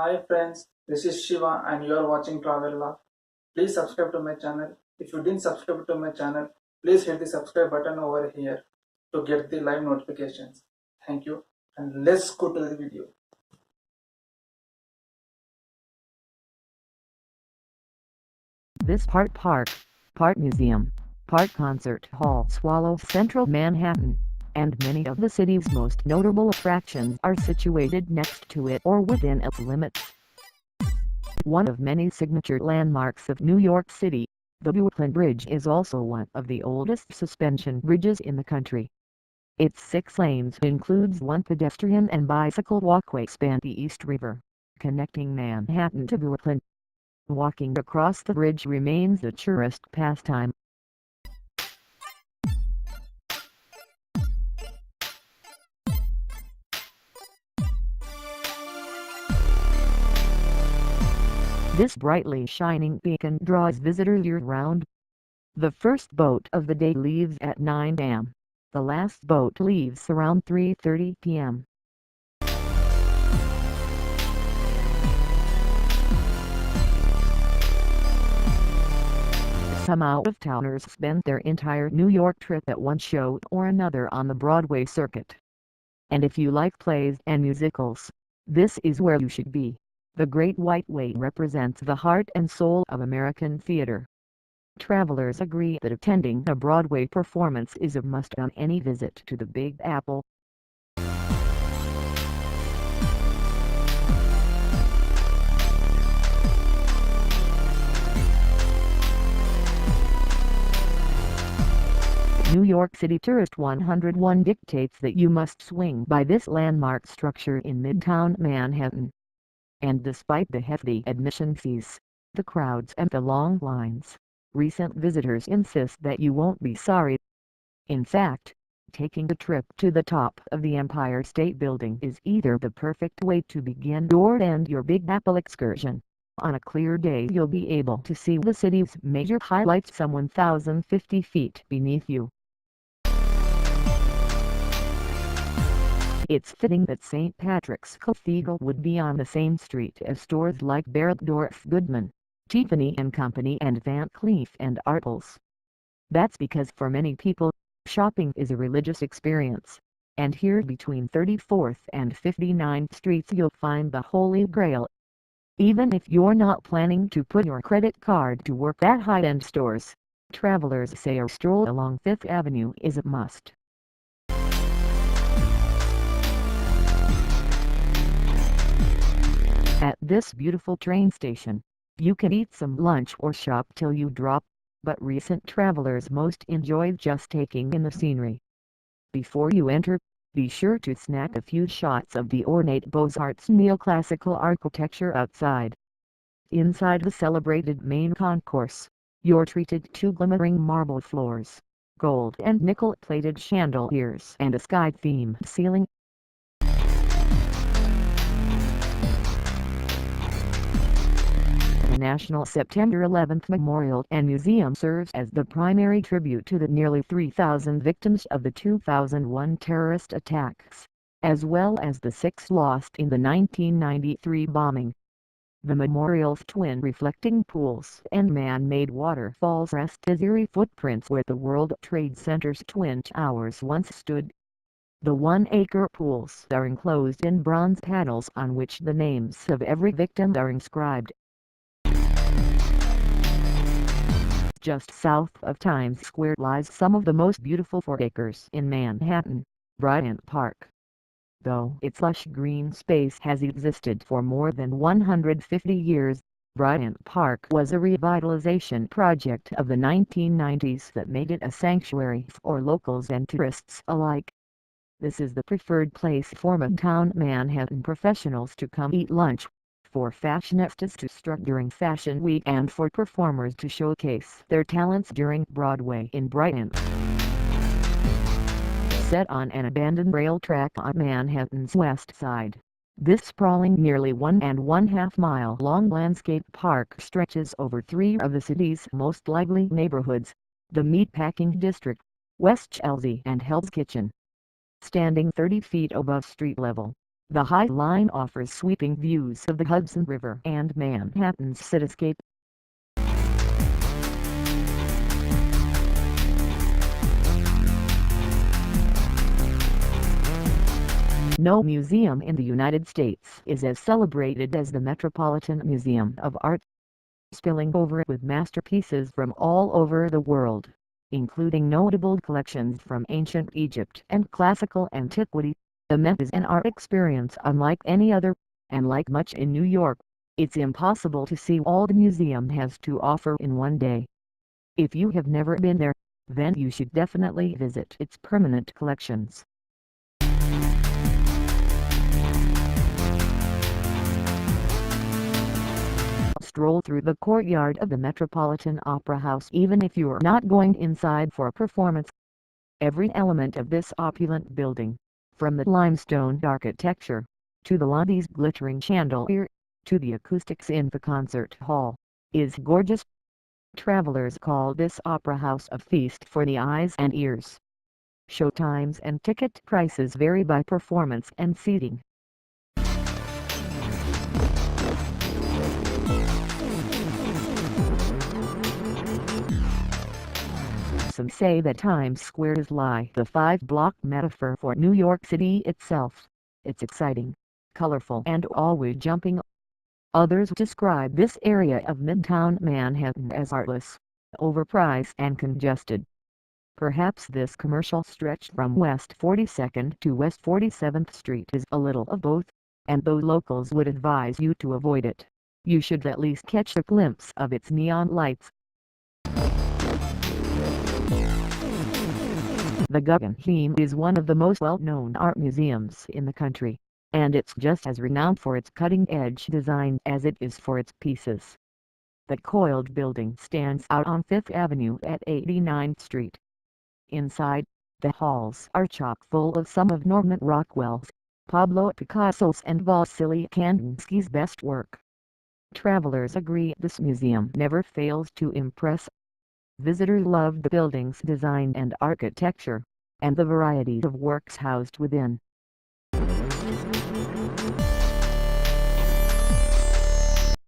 Hi friends, this is Shiva and you are watching Travel Love. Please subscribe to my channel. If you didn't subscribe to my channel, please hit the subscribe button over here to get the live notifications. Thank you and let's go to the video. This part park, part museum, part concert hall swallows central Manhattan, and many of the city's most notable attractions are situated next to it or within its limits. One of many signature landmarks of New York City, the Brooklyn Bridge is also one of the oldest suspension bridges in the country. Its 6 lanes includes one pedestrian and bicycle walkway span the East River, connecting Manhattan to Brooklyn. Walking across the bridge remains a tourist pastime. This brightly shining beacon draws visitors year-round. The first boat of the day leaves at 9 a.m. The last boat leaves around 3:30 p.m. Some out-of-towners spend their entire New York trip at one show or another on the Broadway circuit. And if you like plays and musicals, this is where you should be. The Great White Way represents the heart and soul of American theater. Travelers agree that attending a Broadway performance is a must on any visit to the Big Apple. New York City Tourist 101 dictates that you must swing by this landmark structure in Midtown Manhattan. And despite the hefty admission fees, the crowds and the long lines, recent visitors insist that you won't be sorry. In fact, taking a trip to the top of the Empire State Building is either the perfect way to begin or end your Big Apple excursion. On a clear day you'll be able to see the city's major highlights some 1,050 feet beneath you. It's fitting that St. Patrick's Cathedral would be on the same street as stores like Bergdorf Goodman, Tiffany & Company and Van Cleef & Arpels. That's because for many people, shopping is a religious experience, and here between 34th and 59th Streets you'll find the Holy Grail. Even if you're not planning to put your credit card to work at high-end stores, travelers say a stroll along Fifth Avenue is a must. At this beautiful train station, you can eat some lunch or shop till you drop, but recent travelers most enjoy just taking in the scenery. Before you enter, be sure to snag a few shots of the ornate Beaux-Arts neoclassical architecture outside. Inside the celebrated main concourse, you're treated to glimmering marble floors, gold and nickel-plated chandeliers and a sky-themed ceiling. The National September 11th Memorial and Museum serves as the primary tribute to the nearly 3,000 victims of the 2001 terrorist attacks, as well as the 6 lost in the 1993 bombing. The memorial's twin reflecting pools and man-made waterfalls rest as eerie footprints where the World Trade Center's Twin Towers once stood. The 1-acre pools are enclosed in bronze panels on which the names of every victim are inscribed. Just south of Times Square lies some of the most beautiful 4 acres in Manhattan, Bryant Park. Though its lush green space has existed for more than 150 years, Bryant Park was a revitalization project of the 1990s that made it a sanctuary for locals and tourists alike. This is the preferred place for Midtown Manhattan professionals to come eat lunch, for fashionistas to strut during Fashion Week and for performers to showcase their talents during Broadway in Brighton. Set on an abandoned rail track on Manhattan's west side, this sprawling nearly 1.5 mile long landscape park stretches over 3 of the city's most lively neighborhoods, the Meatpacking District, West Chelsea and Hell's Kitchen. Standing 30 feet above street level, The High Line offers sweeping views of the Hudson River and Manhattan's cityscape. No museum in the United States is as celebrated as the Metropolitan Museum of Art, spilling over with masterpieces from all over the world, including notable collections from ancient Egypt and classical antiquity. The Met is an art experience unlike any other, and like much in New York, it's impossible to see all the museum has to offer in one day. If you have never been there, then you should definitely visit its permanent collections. Stroll through the courtyard of the Metropolitan Opera House even if you're not going inside for a performance. Every element of this opulent building, from the limestone architecture, to the lobby's glittering chandelier, to the acoustics in the concert hall, is gorgeous. Travelers call this opera house a feast for the eyes and ears. Showtimes and ticket prices vary by performance and seating. Some say that Times Square is like the five-block metaphor for New York City itself. It's exciting, colorful and always jumping. Others describe this area of Midtown Manhattan as artless, overpriced and congested. Perhaps this commercial stretch from West 42nd to West 47th Street is a little of both, and though locals would advise you to avoid it, you should at least catch a glimpse of its neon lights. The Guggenheim is one of the most well-known art museums in the country, and it's just as renowned for its cutting-edge design as it is for its pieces. The coiled building stands out on Fifth Avenue at 89th Street. Inside, the halls are chock full of some of Norman Rockwell's, Pablo Picasso's and Vasily Kandinsky's best work. Travelers agree this museum never fails to impress. Visitors love the building's design and architecture, and the variety of works housed within.